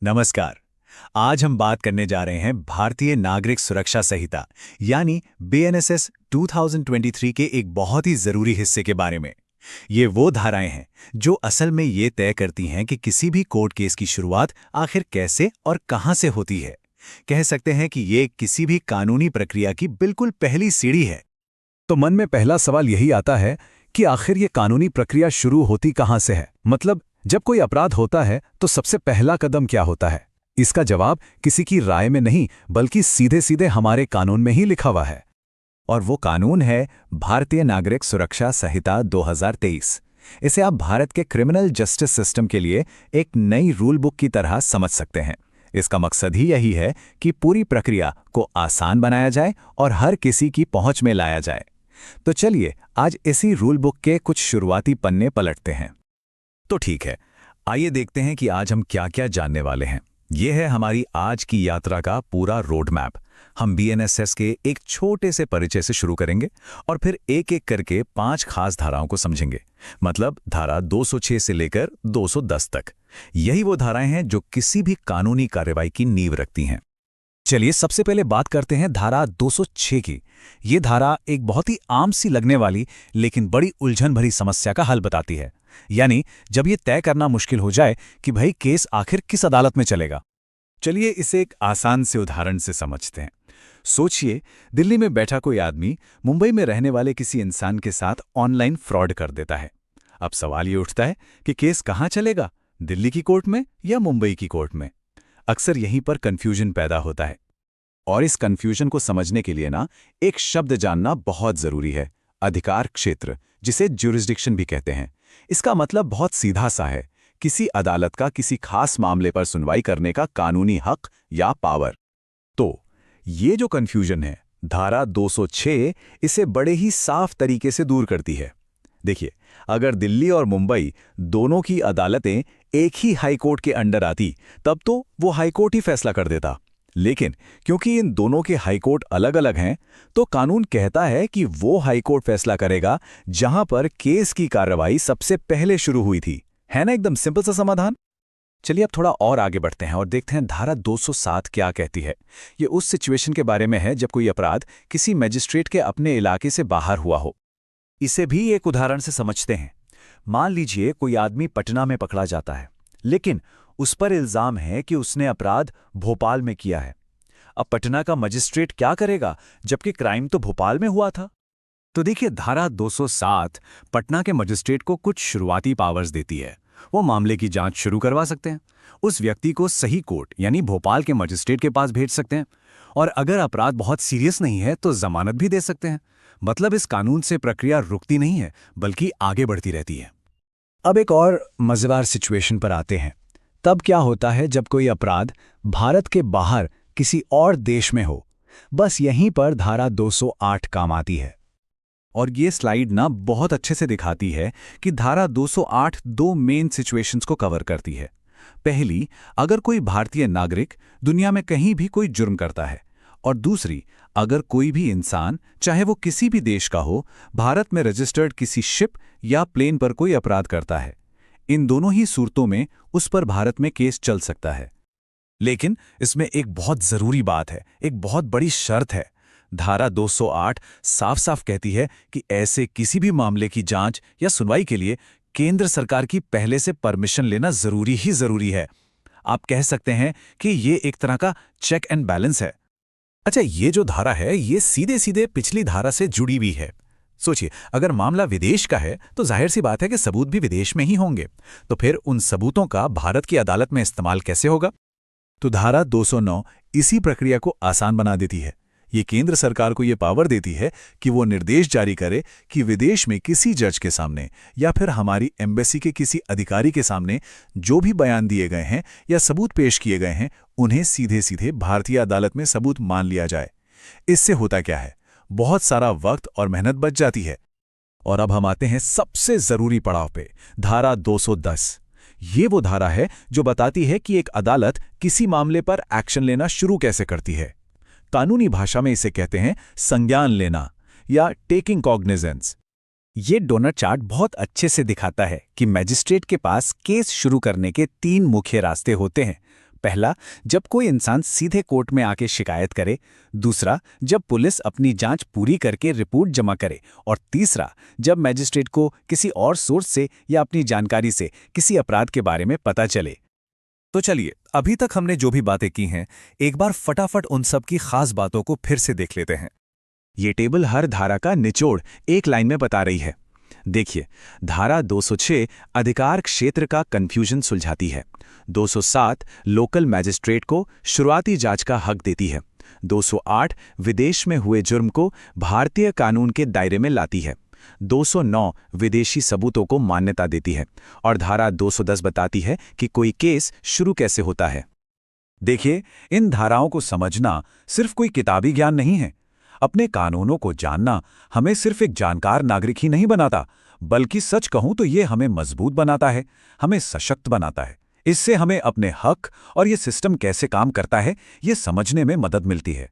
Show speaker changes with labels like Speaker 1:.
Speaker 1: नमस्कार। आज हम बात करने जा रहे हैं भारतीय नागरिक सुरक्षा संहिता यानी बीएनएसएस 2023 के एक बहुत ही जरूरी हिस्से के बारे में। ये वो धाराएं हैं जो असल में ये तय करती हैं कि किसी भी कोर्ट केस की शुरुआत आखिर कैसे और कहां से होती है। कह सकते हैं कि ये किसी भी कानूनी प्रक्रिया की बिल्कुल पहली सीढ़ी है।
Speaker 2: तो मन में पहला सवाल यही आता है कि आखिर ये कानूनी प्रक्रिया शुरू होती कहाँ से है। मतलब जब कोई अपराध होता है तो सबसे पहला कदम क्या होता है? इसका जवाब किसी की राय में नहीं बल्कि सीधे सीधे हमारे कानून में ही लिखा हुआ है।
Speaker 1: और वो कानून है भारतीय नागरिक सुरक्षा संहिता 2023। इसे आप भारत के क्रिमिनल जस्टिस सिस्टम के लिए एक नई रूल बुक की तरह समझ सकते हैं। इसका मकसद ही यही है कि पूरी प्रक्रिया को आसान बनाया जाए और हर किसी की पहुंच में लाया जाए। तो चलिए आज इसी रूल बुक के कुछ शुरुआती पन्ने पलटते हैं। तो ठीक है, आइए देखते हैं कि आज हम क्या क्या जानने वाले हैं। यह है हमारी आज की यात्रा का पूरा रोड मैप। हम बीएनएसएस के एक छोटे से परिचय से शुरू करेंगे और फिर एक एक करके 5 खास धाराओं को समझेंगे। मतलब धारा 206 से लेकर 210 तक। यही वो धाराएं हैं जो किसी भी कानूनी कार्रवाई की नींव रखती हैं।
Speaker 2: चलिए सबसे पहले बात करते हैं धारा 206 की। ये धारा एक बहुत ही आम सी लगने वाली लेकिन बड़ी उलझन भरी समस्या का हल बताती है। यानी जब ये तय करना मुश्किल हो जाए कि भाई केस आखिर किस अदालत में चलेगा।
Speaker 1: चलिए इसे एक आसान से उदाहरण से समझते हैं। सोचिए, दिल्ली में बैठा कोई आदमी मुंबई में रहने वाले किसी इंसान के साथ ऑनलाइन फ्रॉड कर देता है। अब सवाल ये उठता है कि केस कहाँ चलेगा, दिल्ली की कोर्ट में या मुंबई की कोर्ट में। अक्सर यहीं पर कंफ्यूजन पैदा होता है। और इस कंफ्यूजन को समझने के लिए एक शब्द जानना बहुत जरूरी है, अधिकार क्षेत्र, जिसे ज्यूरिसडिक्शन भी कहते हैं। इसका मतलब बहुत सीधा सा है, किसी अदालत का किसी खास मामले पर सुनवाई करने का कानूनी हक या पावर। तो ये जो कंफ्यूजन है, धारा 206 इसे बड़े ही साफ तरीके से दूर करती है। देखिए, अगर दिल्ली और मुंबई दोनों की अदालतें एक ही हाईकोर्ट के अंडर आती तब तो वो हाईकोर्ट ही फैसला कर देता। लेकिन क्योंकि इन दोनों के हाईकोर्ट अलग अलग हैं, तो कानून कहता है कि वो हाईकोर्ट फैसला करेगा जहां पर केस की कार्रवाई सबसे पहले शुरू हुई थी। है ना एकदम सिंपल सा समाधान। चलिए अब थोड़ा और आगे बढ़ते हैं और देखते हैं धारा 207 क्या कहती है। ये उस सिचुएशन के बारे में है जब कोई अपराध किसी मजिस्ट्रेट के अपने इलाके से बाहर हुआ हो। इसे भी एक उदाहरण से समझते हैं। मान लीजिए कोई आदमी पटना में पकड़ा जाता है, लेकिन उस पर इल्जाम है कि उसने अपराध भोपाल में किया है। अब पटना का मजिस्ट्रेट क्या करेगा जबकि क्राइम तो भोपाल में हुआ था? तो देखिए, धारा 207 पटना के मजिस्ट्रेट को कुछ शुरुआती पावर्स देती है। वो मामले की जांच शुरू करवा सकते हैं, उस व्यक्ति को सही कोर्ट यानी भोपाल के मजिस्ट्रेट के पास भेज सकते हैं, और अगर अपराध बहुत सीरियस नहीं है तो जमानत भी दे सकते हैं। मतलब इस कानून से प्रक्रिया रुकती नहीं है बल्कि आगे बढ़ती रहती है।
Speaker 2: अब एक और मजेदार सिचुएशन पर आते हैं। तब क्या होता है जब कोई अपराध भारत के बाहर किसी और देश में हो? बस यहीं पर धारा 208 काम आती है।
Speaker 1: और ये स्लाइड बहुत अच्छे से दिखाती है कि धारा 208 दो मेन सिचुएशंस को कवर करती है। पहली, अगर कोई भारतीय नागरिक दुनिया में कहीं भी कोई जुर्म करता है, और दूसरी, अगर कोई भी इंसान चाहे वो किसी भी देश का हो, भारत में रजिस्टर्ड किसी शिप या प्लेन पर कोई अपराध करता है। इन दोनों ही सूरतों में उस पर भारत में केस चल सकता है। लेकिन इसमें एक बहुत जरूरी बात है, एक बहुत बड़ी शर्त है। धारा 208 साफ साफ कहती है कि ऐसे किसी भी मामले की जांच या सुनवाई के लिए केंद्र सरकार की पहले से परमिशन लेना जरूरी ही जरूरी है। आप कह सकते हैं कि ये एक तरह का चेक एंड बैलेंस है। अच्छा, ये जो धारा है ये सीधे सीधे पिछली धारा से जुड़ी हुई है। सोचिए, अगर मामला विदेश का है तो जाहिर सी बात है कि सबूत भी विदेश में ही होंगे। तो फिर उन सबूतों का भारत की अदालत में इस्तेमाल कैसे होगा? तो धारा 209 इसी प्रक्रिया को आसान बना देती है। ये केंद्र सरकार को ये पावर देती है कि वो निर्देश जारी करे कि विदेश में किसी जज के सामने या फिर हमारी एम्बेसी के किसी अधिकारी के सामने जो भी बयान दिए गए हैं या सबूत पेश किए गए हैं, उन्हें सीधे सीधे भारतीय अदालत में सबूत मान लिया जाए। इससे होता क्या है, बहुत सारा वक्त और मेहनत बच जाती है। और अब हम आते हैं सबसे जरूरी पड़ाव पे, धारा 210। ये वो धारा है जो बताती है कि एक अदालत किसी मामले पर एक्शन लेना शुरू कैसे करती है। कानूनी भाषा में इसे कहते हैं संज्ञान लेना या टेकिंग कॉग्निजेंस। ये डोनट चार्ट बहुत अच्छे से दिखाता है कि मैजिस्ट्रेट के पास केस शुरू करने के 3 मुख्य रास्ते होते हैं। पहला, जब कोई इंसान सीधे कोर्ट में आके शिकायत करे। दूसरा, जब पुलिस अपनी जांच पूरी करके रिपोर्ट जमा करे। और तीसरा, जब मैजिस्ट्रेट को किसी और सोर्स से या अपनी जानकारी से किसी अपराध के बारे में पता चले।
Speaker 2: तो चलिए, अभी तक हमने जो भी बातें की हैं, एक बार फटाफट उन सब की खास बातों को फिर से देख लेते हैं।
Speaker 1: ये टेबल हर धारा का निचोड़ एक लाइन में बता रही है। देखिए, धारा 206 अधिकार क्षेत्र का कंफ्यूजन सुलझाती है। 207 लोकल मैजिस्ट्रेट को शुरुआती जांच का हक देती है। 208 विदेश में हुए जुर्म को भारतीय कानून के दायरे में लाती है। 209 विदेशी सबूतों को मान्यता देती है। और धारा 210 बताती है कि कोई केस शुरू कैसे होता है।
Speaker 2: देखिए, इन धाराओं को समझना सिर्फ कोई किताबी ज्ञान नहीं है। अपने कानूनों को जानना हमें सिर्फ एक जानकार नागरिक ही नहीं बनाता, बल्कि सच कहूं तो ये हमें मजबूत बनाता है, हमें सशक्त बनाता है। इससे हमें अपने हक और ये सिस्टम कैसे काम करता है, ये समझने में मदद मिलती है।